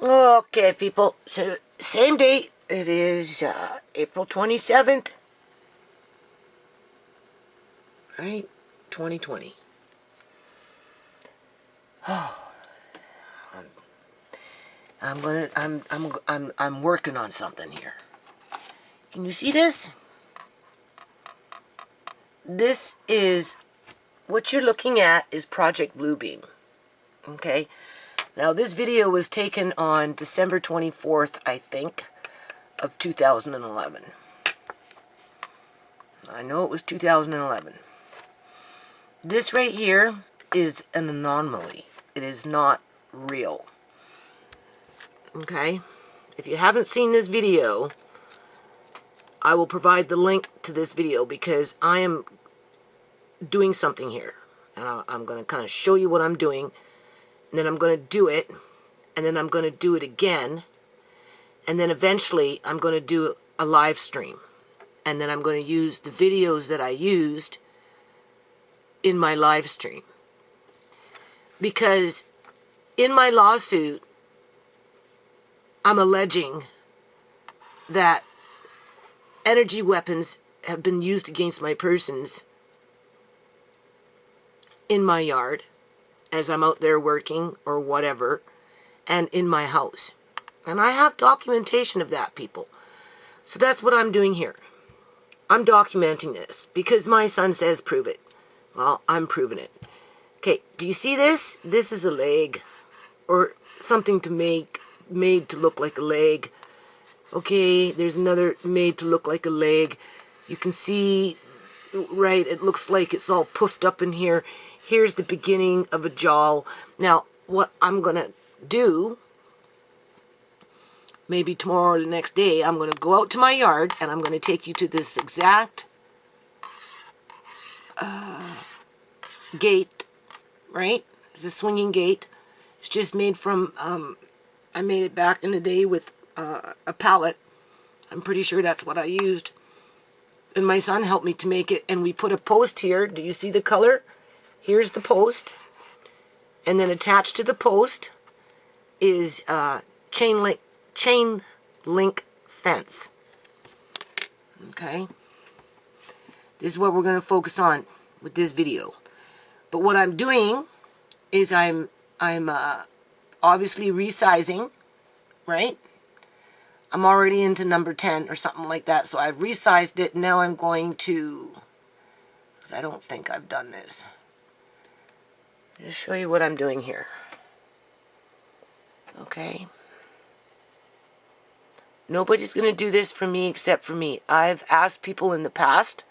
Okay, people. So, same date. It is April 27th. Right? 2020. I'm working on something here. Can you see this? This is what you're looking at is Project Bluebeam. Okay? Now this video was taken on December 24th, I think, of 2011. I know it was 2011. This right here is an anomaly. It is not real. Okay? If you haven't seen this video, I will provide the link to this video because I am doing something here. And I'm going to kind of show you what I'm doing. And then I'm going to do it. And then I'm going to do it again. And then eventually I'm going to do a live stream. And then I'm going to use the videos that I used in my live stream. Because in my lawsuit, I'm alleging that energy weapons have been used against my persons in my yard as I'm out there working or whatever, and in my house. And I have documentation of that, people. So that's what I'm doing here. I'm documenting this because my son says prove it. Well, I'm proving it. Okay, do you see this? This is a leg or something to made to look like a leg. Okay, there's another made to look like a leg. You can see, right, it looks like it's all puffed up in here. Here's the beginning of a jaw. Now, what I'm going to do, maybe tomorrow or the next day, I'm going to go out to my yard and I'm going to take you to this exact gate, right? It's a swinging gate. It's just made from, I made it back in the day with a pallet. I'm pretty sure that's what I used. And my son helped me to make it. And we put a post here. Do you see the color? Here's the post. And then attached to the post is chain link fence. Okay? This is what we're going to focus on with this video. But what I'm doing is I'm obviously resizing, right? I'm already into number 10 or something like that. So I've resized it. Now I'm going to, because I don't think I've done this. Just show you what I'm doing here. Okay. Nobody's going to do this for me except for me. I've asked people in the past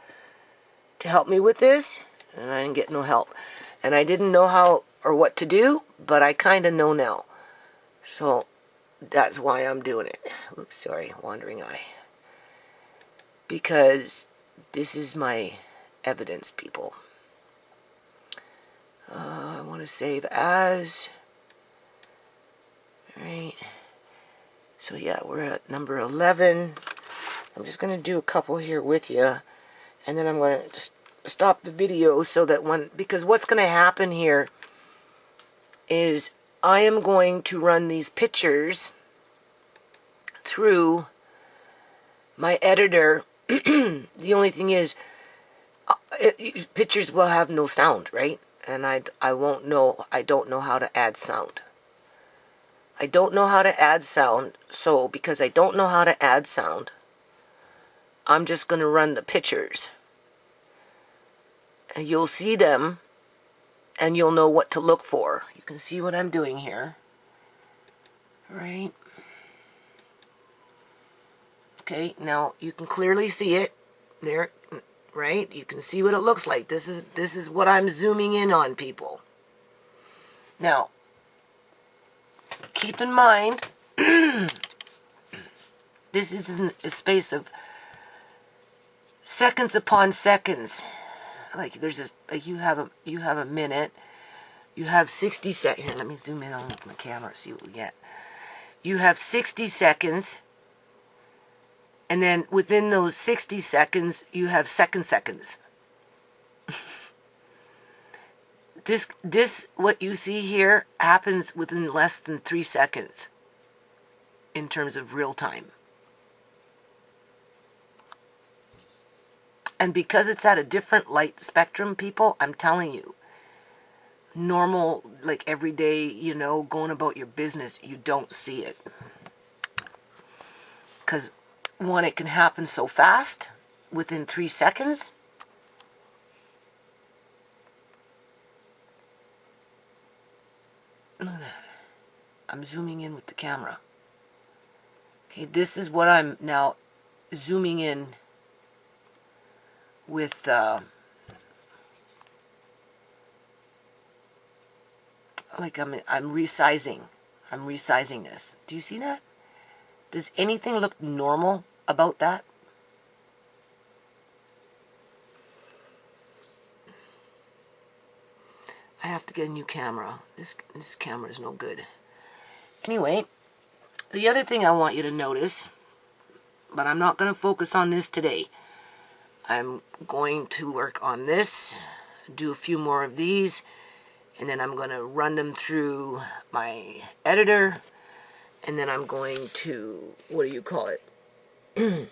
to help me with this, and I didn't get no help. And I didn't know how or what to do, but I kind of know now. So that's why I'm doing it. Oops, sorry, wandering eye. Because this is my evidence, people. I want to save as. Alright. So yeah, we're at number 11. I'm just going to do a couple here with you. And then I'm going to stop the video so that because what's going to happen here is I am going to run these pictures through my editor. The only thing is, pictures will have no sound, right? And I don't know how to add sound. I don't know how to add sound, so because I don't know how to add sound, I'm just going to run the pictures. And you'll see them, and you'll know what to look for. You can see what I'm doing here. Right? Okay, now you can clearly see it there, right? You can see what it looks like. This is what I'm zooming in on, people. Now, keep in mind, this is in a space of seconds upon seconds. Like there's this, like you have a minute, you have 60 seconds. Here, let me zoom in on my camera, see what we get. You have 60 seconds, and then within those 60 seconds, you have seconds. This, what you see here happens within less than 3 seconds. in terms of real time. And because it's at a different light spectrum, people, I'm telling you, normal, like everyday, you know, going about your business, you don't see it. Because, one, it can happen so fast, within 3 seconds. Look at that. I'm zooming in with the camera. Okay, this is what I'm now zooming in with like I'm resizing. I'm resizing this. Do you see that? Does anything look normal about that? I have to get a new camera. This camera is no good. Anyway, the other thing I want you to notice, but I'm not going to focus on this today. I'm going to work on this, do a few more of these, and then I'm going to run them through my editor, and then I'm going to, what do you call it?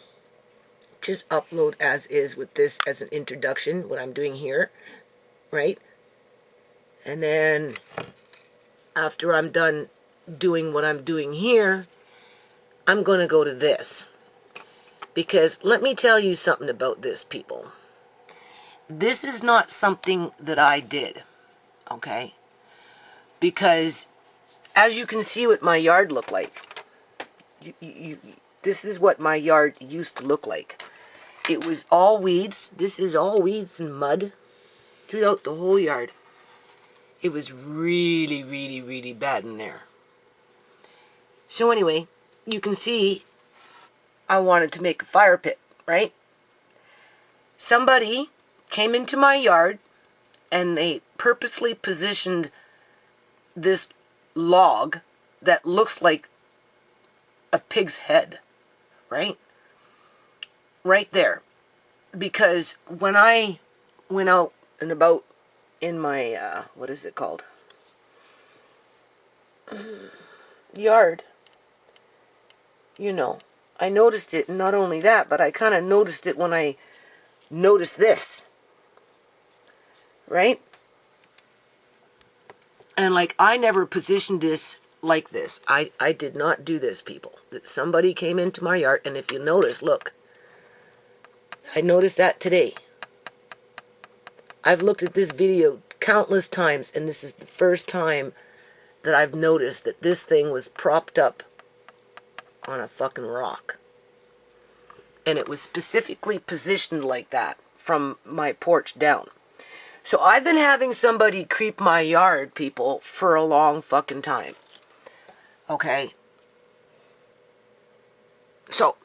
Just upload as is with this as an introduction, what I'm doing here, right? And then after I'm done doing what I'm doing here, I'm going to go to this. Because let me tell you something about this, people. This is not something that I did, okay? Because as you can see what my yard looked like, this is what my yard used to look like. It was all weeds. This is all weeds and mud throughout the whole yard. It was really, really, really bad in there. So anyway, you can see I wanted to make a fire pit, right? Somebody came into my yard and they purposely positioned this log that looks like a pig's head, right? Right there. Because when I went out and about in my, what is it called? Yard. You know, I noticed it, and not only that, but I kind of noticed it when I noticed this. Right? And like, I never positioned this like this. I did not do this, people. That somebody came into my yard, and if you notice, look. I noticed that today. I've looked at this video countless times, and this is the first time that I've noticed that this thing was propped up on a fucking rock. And it was specifically positioned like that from my porch down. So I've been having somebody creep my yard, people, for a long fucking time. Okay? So,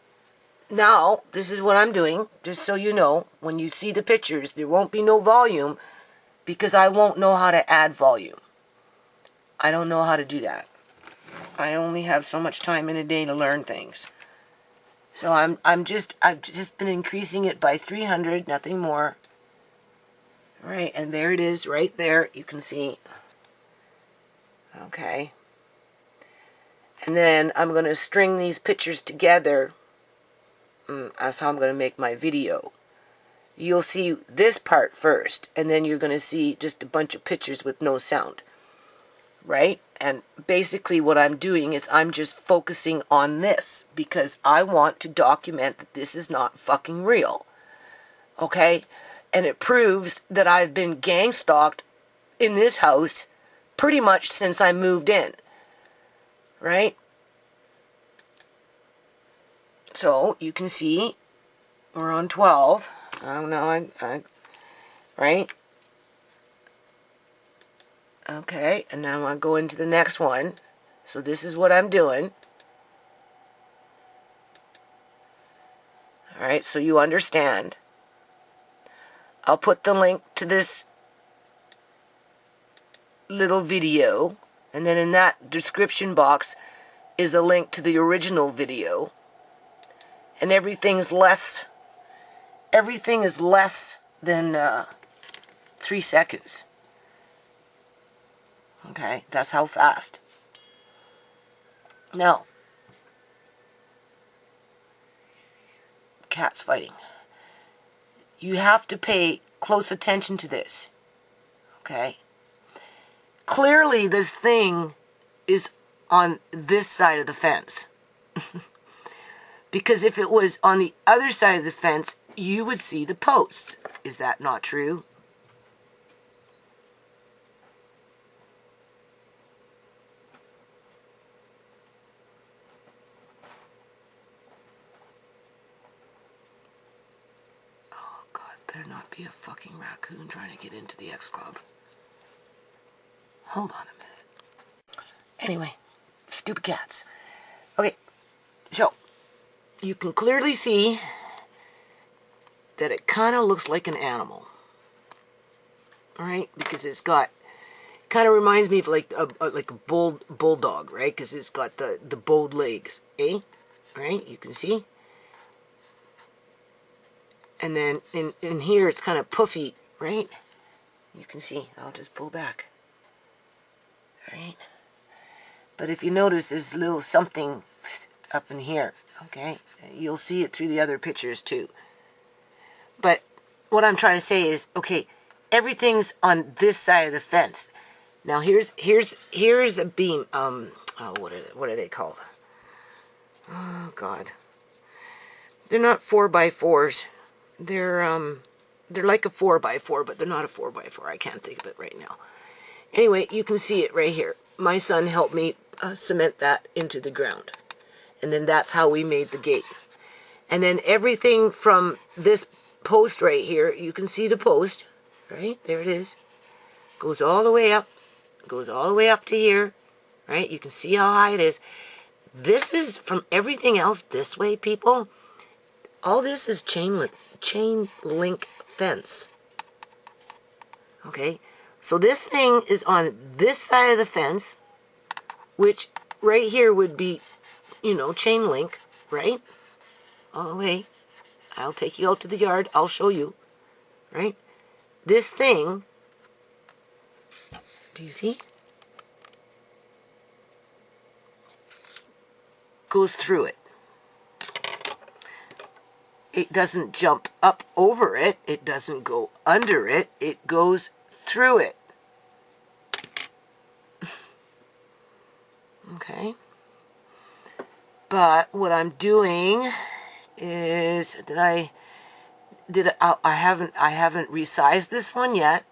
now, this is what I'm doing, just so you know. When you see the pictures, there won't be no volume, because I won't know how to add volume. I don't know how to do that. I only have so much time in a day to learn things. So I've just been increasing it by 300, nothing more. Right, and there it is, right there. You can see. Okay. And then I'm going to string these pictures together. That's how I'm going to make my video. You'll see this part first, and then you're going to see just a bunch of pictures with no sound. Right? And basically what I'm doing is I'm just focusing on this because I want to document that this is not fucking real. Okay? And it proves that I've been gang stalked in this house pretty much since I moved in. Right? So, you can see we're on 12. Oh no, right? Okay, and now I'll go into the next one. So this is what I'm doing. Alright, so you understand. I'll put the link to this little video, and then in that description box is a link to the original video. And everything is less than 3 seconds. Okay, that's how fast. Now, cats fighting. You have to pay close attention to this. Okay? Clearly, this thing is on this side of the fence. Because if it was on the other side of the fence, you would see the posts. Is that not true? Oh, God, better not be a fucking raccoon trying to get into the X Club. Hold on a minute. Anyway, stupid cats. Okay, so you can clearly see that it kind of looks like an animal. Alright, because it's got, kind of reminds me of like a bulldog, right? Because it's got the bowed legs, eh? Right, you can see. And then in here it's kind of puffy, right? You can see. I'll just pull back. Right? But if you notice, there's a little something up in here, okay? You'll see it through the other pictures too. But what I'm trying to say is, okay, everything's on this side of the fence. Now here's a beam. Oh, what are they called? Oh God, they're not 4x4s. They're like a 4x4, but they're not a 4x4. I can't think of it right now. Anyway, you can see it right here. My son helped me cement that into the ground. And then that's how we made the gate. And then everything from this post right here, you can see the post, right? There it is. Goes all the way up. Goes all the way up to here, right? You can see how high it is. This is from everything else this way, people. All this is chain link fence. Okay? So this thing is on this side of the fence, which right here would be, you know, chain link, right? All the way. I'll take you out to the yard. I'll show you, right? This thing, do you see? Goes through it. It doesn't jump up over it. It doesn't go under it. It goes through it. Okay. But what I'm doing is I haven't resized this one yet.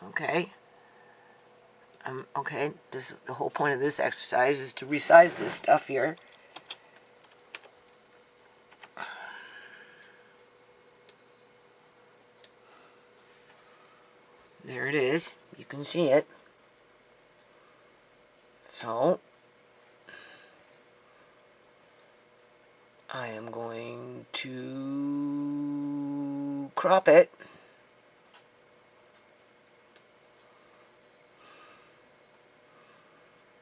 Okay. Okay. The whole point of this exercise is to resize this stuff here. There it is. You can see it. So I am going to crop it.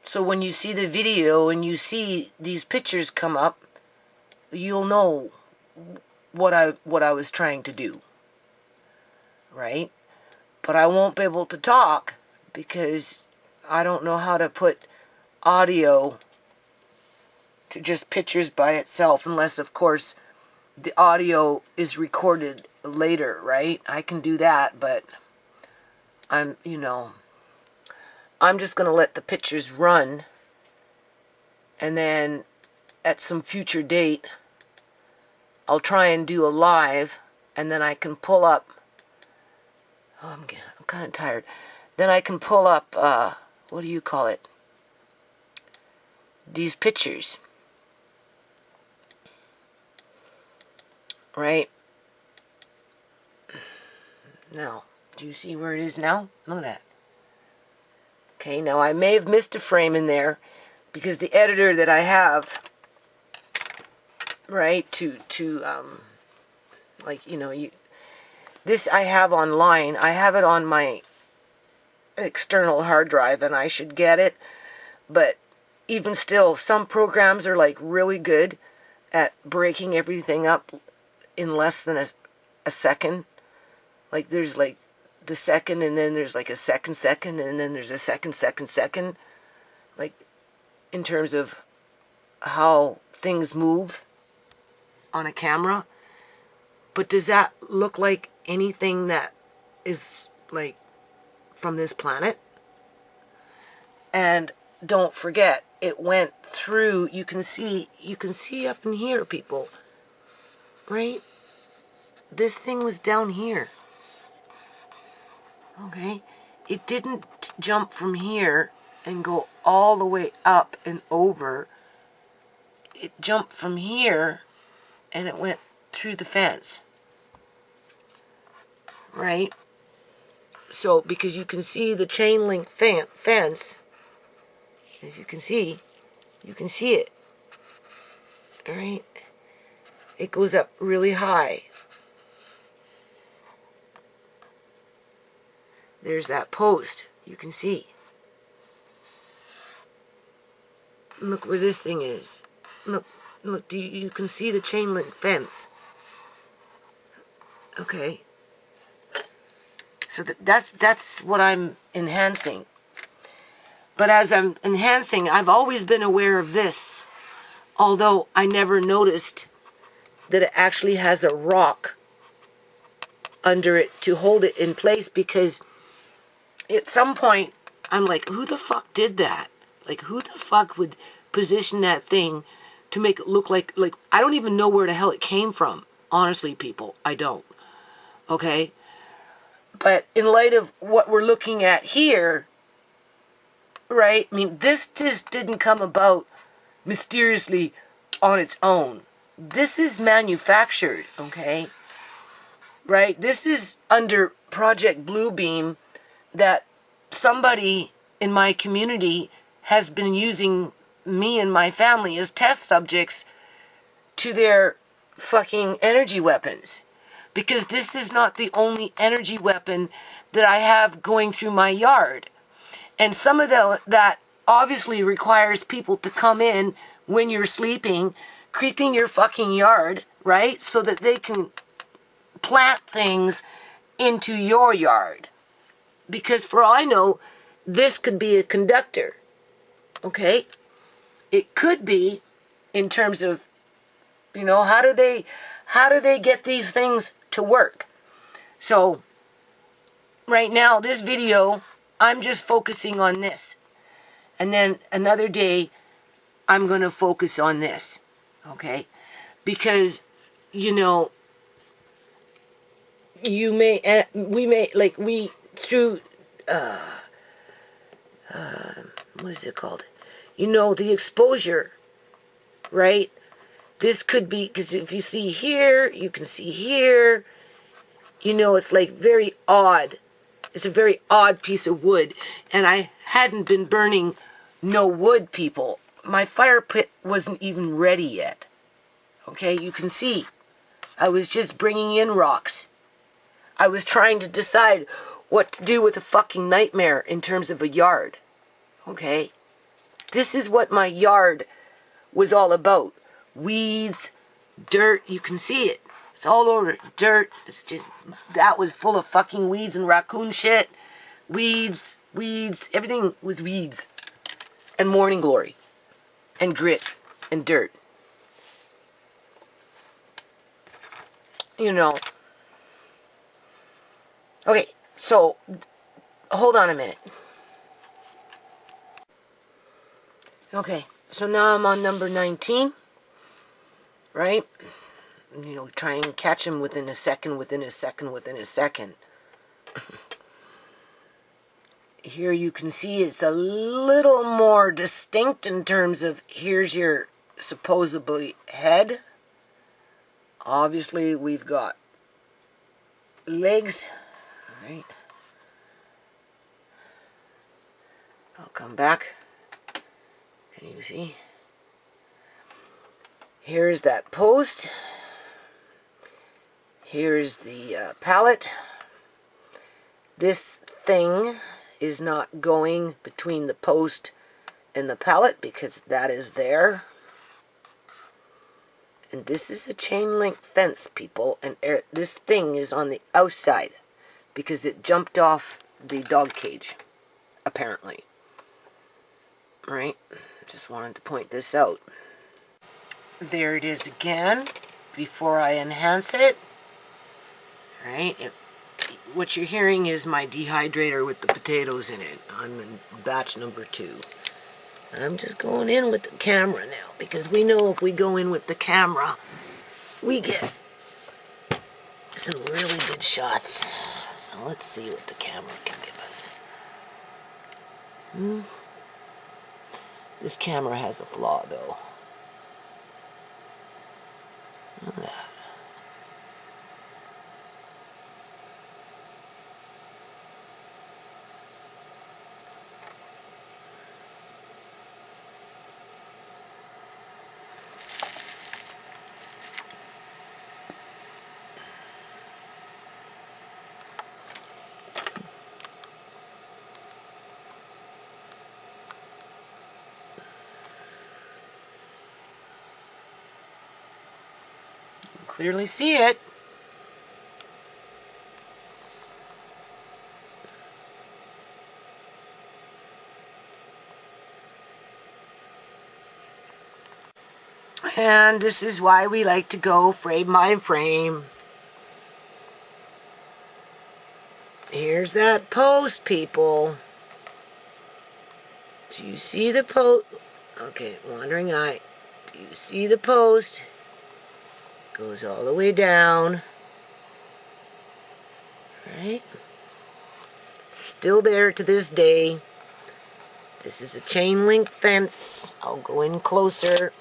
So when you see the video and you see these pictures come up, you'll know what I was trying to do. Right? But I won't be able to talk because I don't know how to put audio to just pictures by itself, unless, of course, the audio is recorded later, right? I can do that, but I'm just going to let the pictures run, and then at some future date, I'll try and do a live, and then I can pull up. Oh, I'm kind of tired. Then I can pull up, what do you call it? These pictures. Right? Now, do you see where it is now? Look at that. Okay, now I may have missed a frame in there because the editor that I have, right, like, you know, this I have online. I have it on my external hard drive, and I should get it. But even still, some programs are like really good at breaking everything up in less than a second. Like there's like the second, and then there's like a second, and then there's a second. Like in terms of how things move on a camera. But does that look like anything that is like from this planet? And don't forget, it went through, you can see up in here, people, right? This thing was down here. Okay? It didn't jump from here and go all the way up and over. It jumped from here and it went through the fence. Right? So, because you can see the chain link fence, if you can see it. Alright? It goes up really high. There's that post. You can see. Look where this thing is. Look, you can see the chain link fence. Okay. So that's what I'm enhancing. But as I'm enhancing, I've always been aware of this, although I never noticed that it actually has a rock under it to hold it in place, because at some point I'm like, who the fuck did that? Like, who the fuck would position that thing to make it look like I don't even know where the hell it came from. Honestly, people, I don't. Okay? But in light of what we're looking at here, right? I mean, this just didn't come about mysteriously on its own. This is manufactured, okay? Right? This is under Project Bluebeam that somebody in my community has been using me and my family as test subjects to their fucking energy weapons. Because this is not the only energy weapon that I have going through my yard. And some of that obviously requires people to come in when you're sleeping, creeping your fucking yard, right? So that they can plant things into your yard. Because for all I know, this could be a conductor. Okay? It could be, in terms of, you know, how do they get these things to work? So, right now, this video, I'm just focusing on this. And then another day, I'm going to focus on this. Okay? Because, you know, we may, like, through, what is it called? You know, the exposure, right? This could be, because if you see here, you can see here, you know, it's like very odd. It's a very odd piece of wood. And I hadn't been burning no wood, people. My fire pit wasn't even ready yet. Okay, you can see. I was just bringing in rocks. I was trying to decide what to do with a fucking nightmare in terms of a yard. Okay? This is what my yard was all about. Weeds, dirt, you can see it. It's all over. Dirt, it's just, that was full of fucking weeds and raccoon shit. Weeds, everything was weeds. And morning glory. And grit. And dirt. You know. Okay, so, hold on a minute. Okay, so now I'm on number 19, right? You know, try and catch him within a second. Here you can see it's a little more distinct in terms of, here's your supposedly head. Obviously, we've got legs, all right? I'll come back. Can you see? Here's that post. Here's the pallet. This thing is not going between the post and the pallet because that is there. And this is a chain link fence, people. And this thing is on the outside because it jumped off the dog cage, apparently. Right? Just wanted to point this out. There it is again, before I enhance it. right? What you're hearing is my dehydrator with the potatoes in it. I'm in batch number 2. I'm just going in with the camera now, because we know if we go in with the camera, we get some really good shots. So let's see what the camera can give us. This camera has a flaw, though. Look at that. Clearly see it. And this is why we like to go frame by frame. Here's that post, people. Do you see the post? Okay, wandering eye. Do you see the post? Goes all the way down. Right? Still there to this day. This is a chain link fence. I'll go in closer.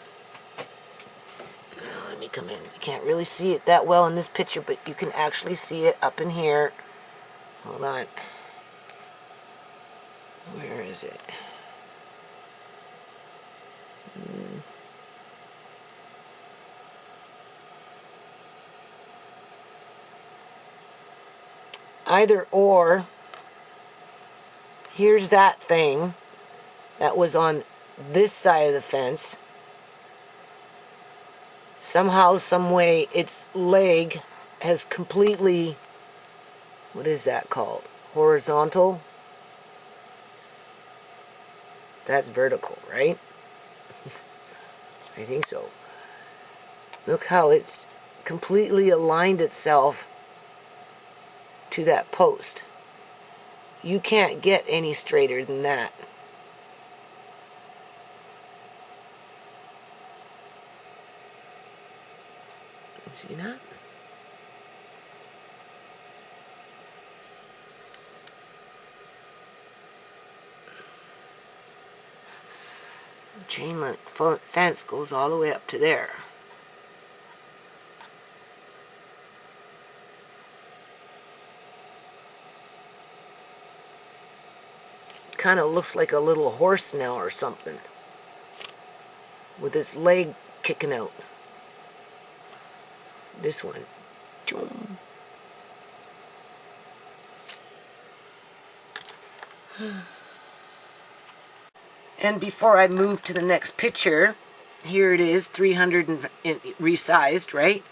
Let me come in. You can't really see it that well in this picture, but you can actually see it up in here. Hold on. Where is it? Either or, here's that thing that was on this side of the fence. Somehow, some way, its leg has completely, what is that called? Horizontal? That's vertical, right? I think so. Look how it's completely aligned itself to that post. You can't get any straighter than that. See that? The chain link fence goes all the way up to there. Kind of looks like a little horse now or something, with its leg kicking out. This one. And before I move to the next picture, here it is, 300 and resized, right?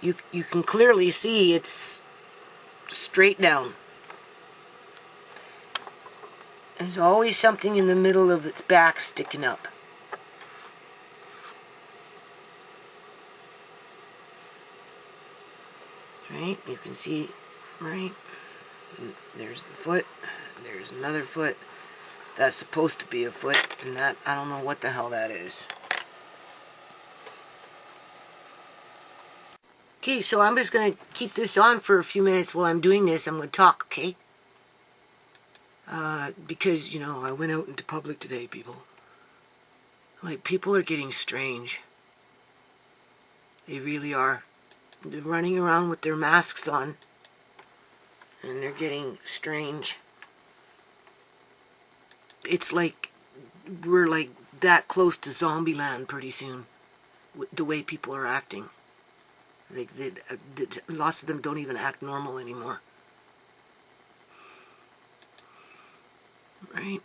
You can clearly see it's straight down. There's always something in the middle of its back sticking up. Right? You can see, right? There's the foot. There's another foot. That's supposed to be a foot. And that, I don't know what the hell that is. Okay, so I'm just going to keep this on for a few minutes while I'm doing this. I'm going to talk, okay? Because, you know, I went out into public today, people. Like, people are getting strange. They really are. They're running around with their masks on. And they're getting strange. It's like we're like that close to zombie land pretty soon. With the way people are acting. Like, lots of them don't even act normal anymore. Right?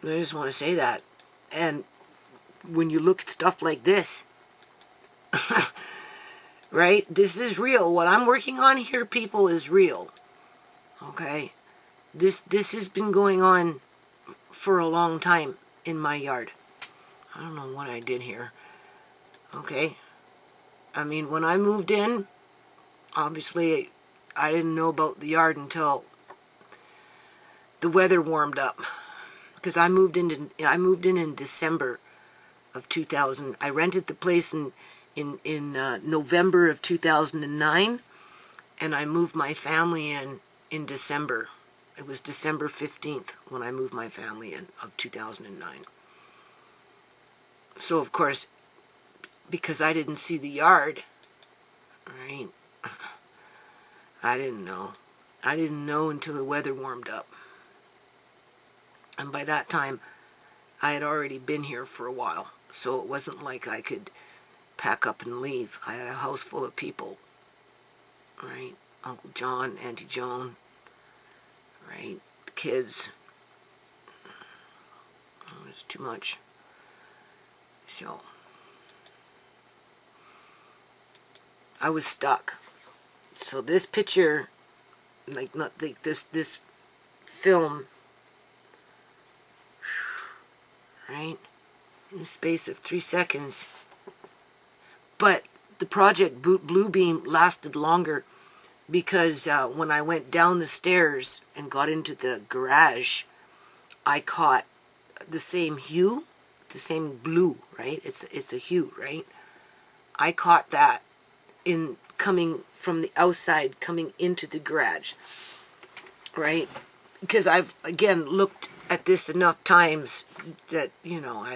I just want to say that. And when you look at stuff like this, right? This is real. What I'm working on here, people, is real. Okay? This has been going on for a long time in my yard. I don't know what I did here. Okay? I mean, when I moved in, obviously I didn't know about the yard until the weather warmed up. Because I moved in December of 2000. I rented the place in November of 2009, and I moved my family in December. It was December 15th when I moved my family in of 2009. So of course, because I didn't see the yard, right? I didn't know. I didn't know until the weather warmed up. And by that time, I had already been here for a while. So it wasn't like I could pack up and leave. I had a house full of people, right? Uncle John, Auntie Joan, right? The kids. It was too much. So I was stuck. So this picture, like not like this film, right, in the space of 3 seconds. But the project Bluebeam lasted longer because when I went down the stairs and got into the garage, I caught the same hue, the same blue, right? It's a hue, right? I caught that in coming from the outside, coming into the garage, right? Because I've, again, looked at this enough times that, you know,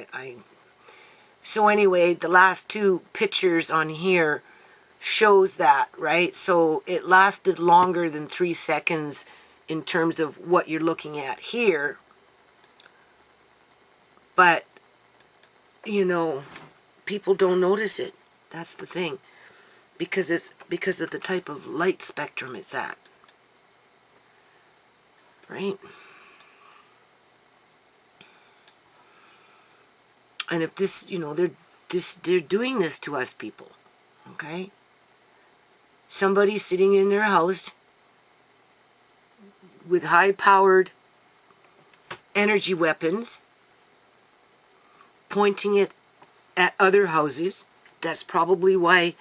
so anyway, the last two pictures on here shows that, right? So it lasted longer than 3 seconds in terms of what you're looking at here. But, you know, people don't notice it. That's the thing. Because of the type of light spectrum it's at. Right? And if this, you know, they're doing this to us people. Okay? Somebody sitting in their house with high-powered energy weapons, pointing it at other houses. That's probably why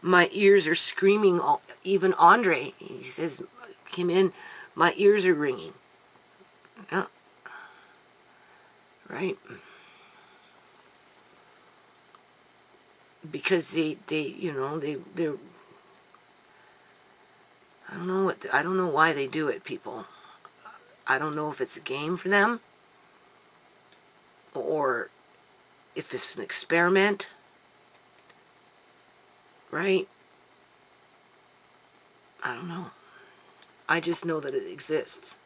my ears are screaming. Even Andre, he says, came in, my ears are ringing. Yeah. Right? Because they you know, they're I don't know why they do it, people. I don't know if it's a game for them or if it's an experiment, right? I don't know. I just know that it exists.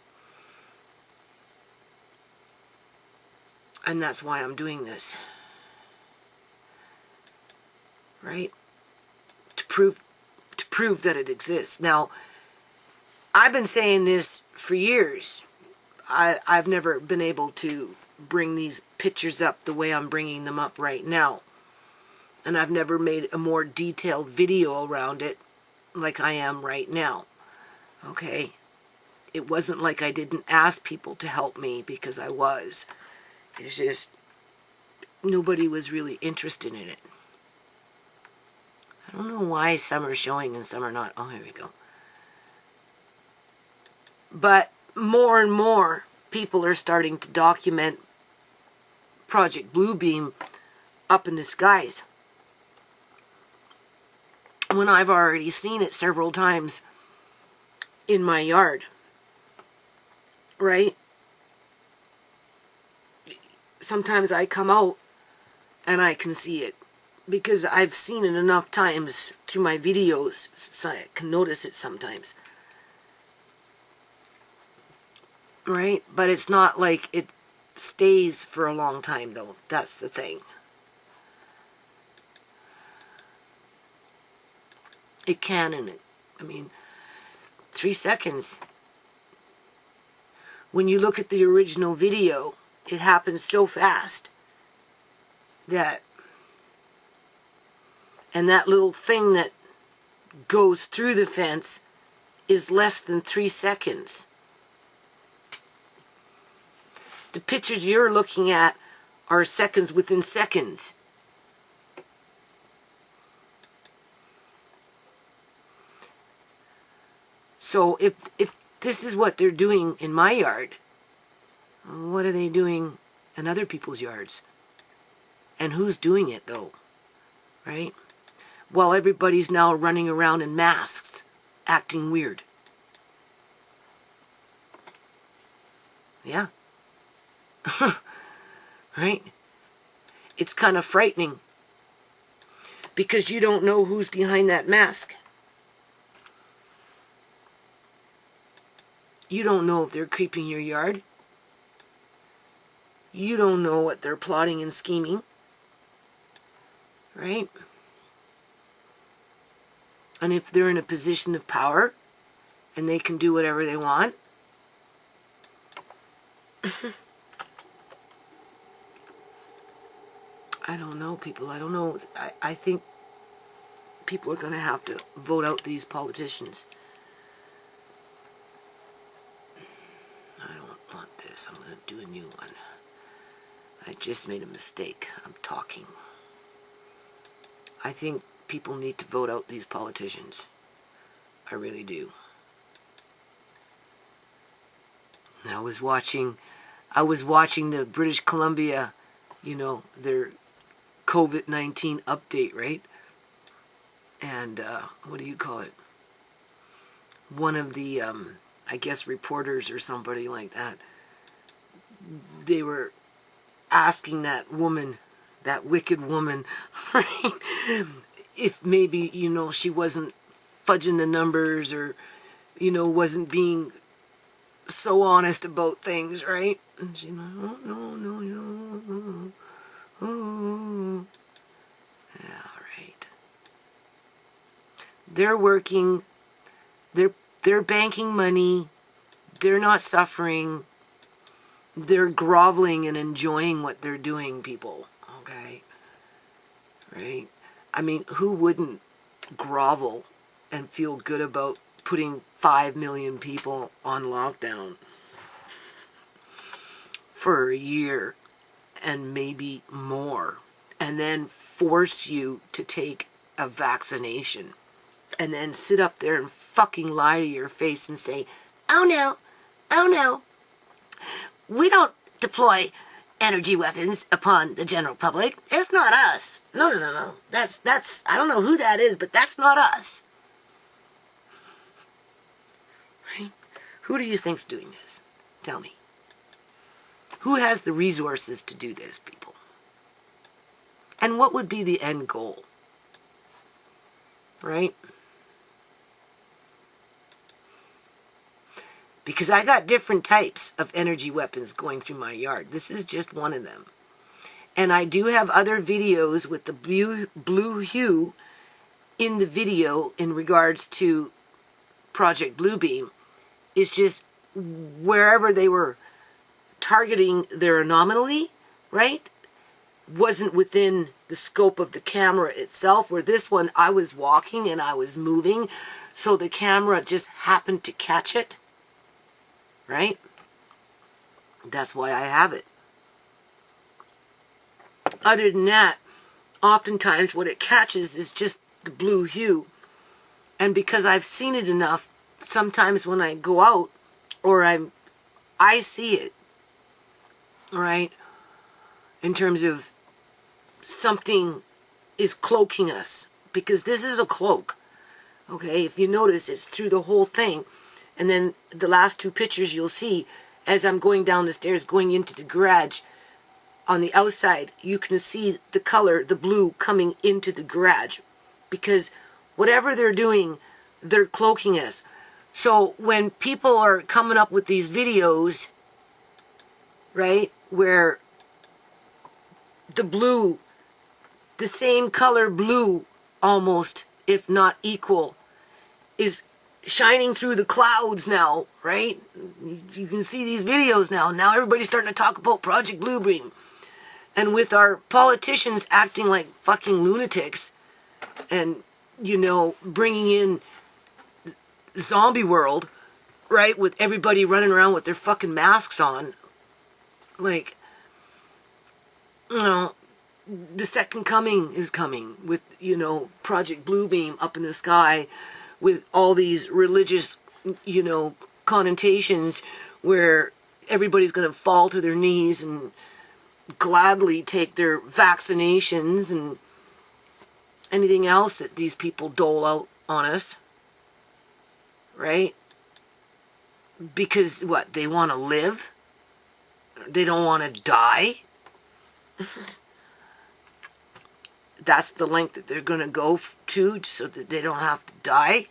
And that's why I'm doing this. Right? To prove that it exists. Now, I've been saying this for years. I've never been able to bring these pictures up the way I'm bringing them up right now. And I've never made a more detailed video around it like I am right now. Okay? It wasn't like I didn't ask people to help me, because I was. It's just nobody was really interested in it. I don't know why some are showing and some are not. Oh, here we go. But more and more people are starting to document Project Bluebeam up in the skies, when I've already seen it several times in my yard. Right? Sometimes I come out and I can see it, because I've seen it enough times through my videos, so I can notice it sometimes. Right? But it's not like it stays for a long time, though. That's the thing. It can, and I mean, 3 seconds. When you look at the original video, it happens so fast that, and that little thing that goes through the fence is less than 3 seconds. The pictures you're looking at are seconds within seconds. So if this is what they're doing in my yard, what are they doing in other people's yards? And who's doing it, though? Right? Well, everybody's now running around in masks, acting weird. Yeah. Right? It's kind of frightening because you don't know who's behind that mask. You don't know if they're creeping your yard. You don't know what they're plotting and scheming. Right? And if they're in a position of power and they can do whatever they want, I don't know, people. I don't know. I think people are going to have to vote out these politicians. I don't want this. I'm going to do a new one. I just made a mistake. I'm talking. I think people need to vote out these politicians. I really do. I was watching the British Columbia, their COVID-19 update, right? And what do you call it? One of the, I guess, reporters or somebody like that, they were asking that woman, that wicked woman, right? If maybe, she wasn't fudging the numbers or, wasn't being so honest about things, right? And she's like, no. Oh. Yeah, right. They're working, they're banking money, they're not suffering, they're groveling and enjoying what they're doing, people, okay? Right? I mean, who wouldn't grovel and feel good about putting 5 million people on lockdown for a year and maybe more, and then force you to take a vaccination, and then sit up there and fucking lie to your face and say, oh no, we don't deploy energy weapons upon the general public. It's not us. No. That's, I don't know who that is, but that's not us. Right? Who do you think's doing this? Tell me. Who has the resources to do this, people? And what would be the end goal? Right? Because I got different types of energy weapons going through my yard. This is just one of them. And I do have other videos with the blue hue in the video in regards to Project Bluebeam. It's just wherever they were targeting their anomaly, right, wasn't within the scope of the camera itself, where this one I was walking and I was moving, so the camera just happened to catch it, right? That's why I have it. Other than that, oftentimes what it catches is just the blue hue. And because I've seen it enough, sometimes when I go out or I see it, right, in terms of something is cloaking us, because this is a cloak, okay? If you notice, it's through the whole thing. And then the last two pictures you'll see, as I'm going down the stairs, going into the garage, on the outside, you can see the color, the blue, coming into the garage. Because whatever they're doing, they're cloaking us. So when people are coming up with these videos, right, where the blue, the same color blue, almost, if not equal, is shining through the clouds now, right? You can see these videos now. Now everybody's starting to talk about Project Bluebeam. And with our politicians acting like fucking lunatics and, bringing in zombie world, right, with everybody running around with their fucking masks on, like, the second coming is coming with, Project Bluebeam up in the sky with all these religious you know, connotations where everybody's going to fall to their knees and gladly take their vaccinations and anything else that these people dole out on us, right? Because, what, they want to live? They don't want to die? That's the length that they're going to go to so that they don't have to die?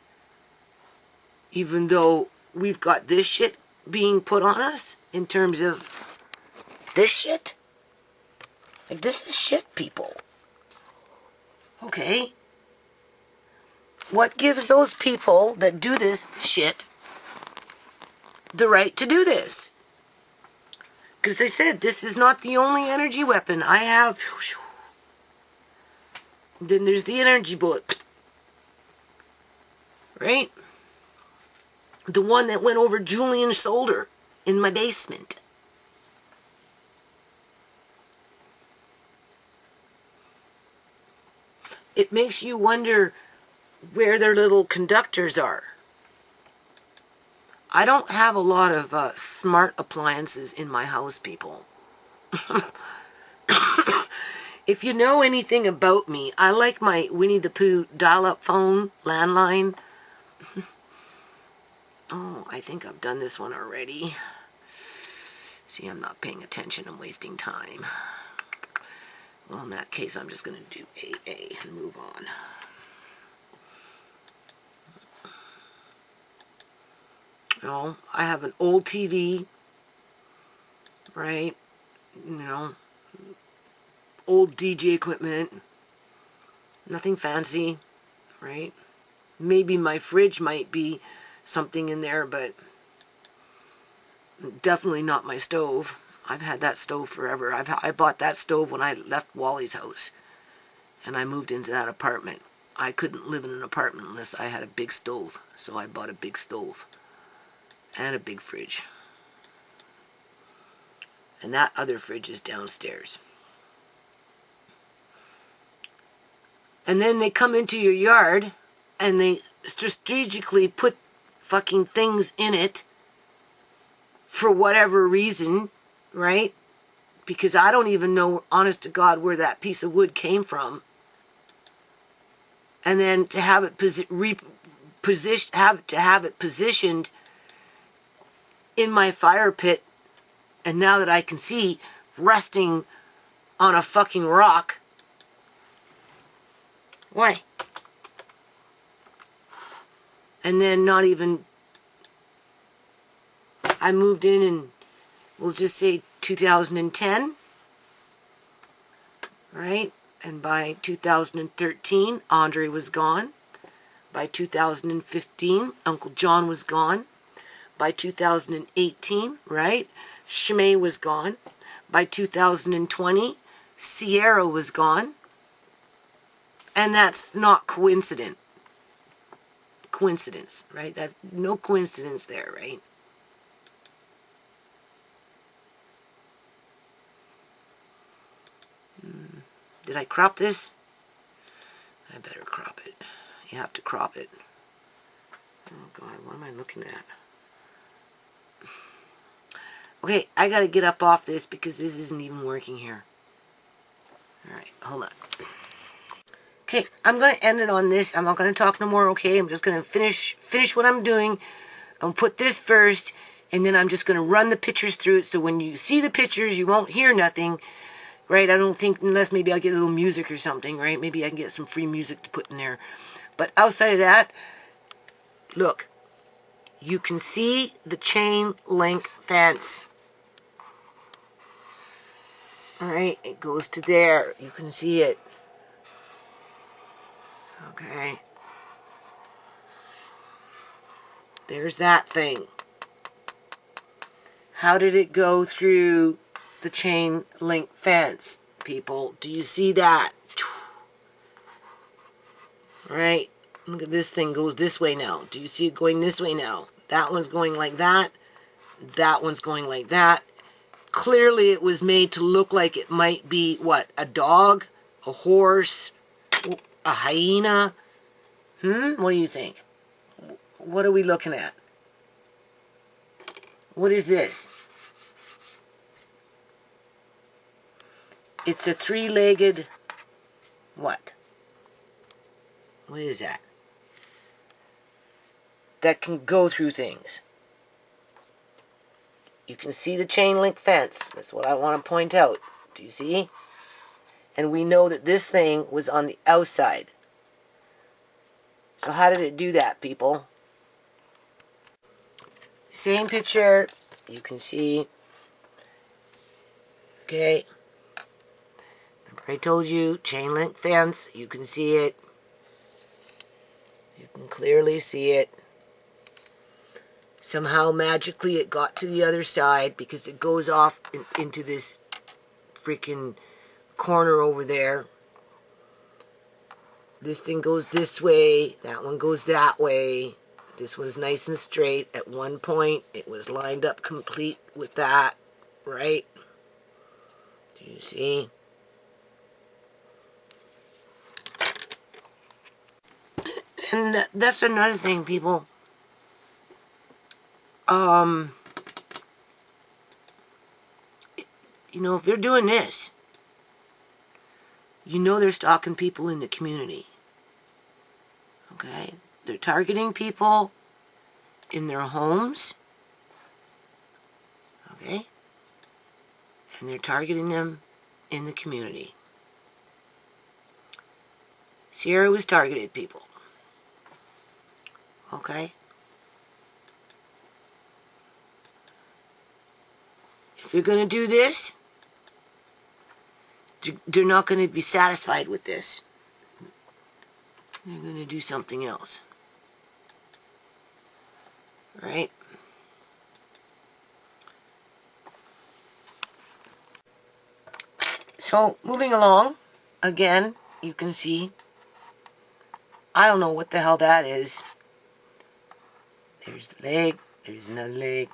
Even though we've got this shit being put on us in terms of this shit? Like, this is shit, people. Okay? What gives those people that do this shit the right to do this? Because they said this is not the only energy weapon I have. Then there's the energy bullet. Right? The one that went over Julian's shoulder in my basement. It makes you wonder where their little conductors are. I don't have a lot of smart appliances in my house, people. If you know anything about me, I like my Winnie the Pooh dial-up phone, landline. Oh, I think I've done this one already. See, I'm not paying attention. I'm wasting time. Well, in that case, I'm just going to do AA and move on. You know, I have an old TV, right? You know, old DJ equipment. Nothing fancy, right? Maybe my fridge might be something in there, but definitely not my stove. I've had that stove forever. I bought that stove when I left Wally's house and I moved into that apartment. I couldn't live in an apartment unless I had a big stove, so I bought a big stove and a big fridge. And that other fridge is downstairs. And then they come into your yard and they strategically put fucking things in it for whatever reason, right? Because I don't even know, honest to God, where that piece of wood came from. And then to have it positioned in my fire pit, and now that I can see, resting on a fucking rock. Why? And then not even, I moved in we'll just say 2010, right? And by 2013, Andre was gone. By 2015, Uncle John was gone. By 2018, right, ShaMay was gone. By 2020, Ciera was gone. And that's not coincidence, right? That's no coincidence there, right? Did I crop this? I better crop it. You have to crop it. Oh God, what am I looking at? Okay, I gotta get up off this because this isn't even working here. Alright, hold on. Okay, I'm gonna end it on this. I'm not gonna talk no more, okay? I'm just gonna finish what I'm doing. I'm gonna put this first, and then I'm just gonna run the pictures through it, so when you see the pictures, you won't hear nothing. Right, I don't think, unless maybe I'll get a little music or something, right? Maybe I can get some free music to put in there. But outside of that, look, you can see the chain link fence. Alright, it goes to there. You can see it. Okay. There's that thing. How did it go through the chain link fence, people? Do you see that? Right? Look at this thing goes this way now. Do you see it going this way now? That one's going like that. That one's going like that. Clearly it was made to look like it might be, what, a dog, a horse, a hyena? What do you think? What are we looking at? What is this? It's a three-legged, what? What is that? That can go through things. You can see the chain link fence. That's what I want to point out. Do you see? And we know that this thing was on the outside. So how did it do that, people? Same picture. You can see. Okay. Remember I told you, chain link fence. You can see it. You can clearly see it. Somehow, magically, it got to the other side because it goes off into this freaking corner over there. This thing goes this way. That one goes that way. This one's nice and straight. At one point, it was lined up complete with that, right? Do you see? And that's another thing, people. You know, if they're doing this, you know they're stalking people in the community. Okay? They're targeting people in their homes. Okay? And they're targeting them in the community. Ciera was targeted, people. Okay? If they're going to do this, they're not going to be satisfied with this. They're going to do something else. Right? So, moving along, again, you can see, I don't know what the hell that is. There's the leg, there's another leg.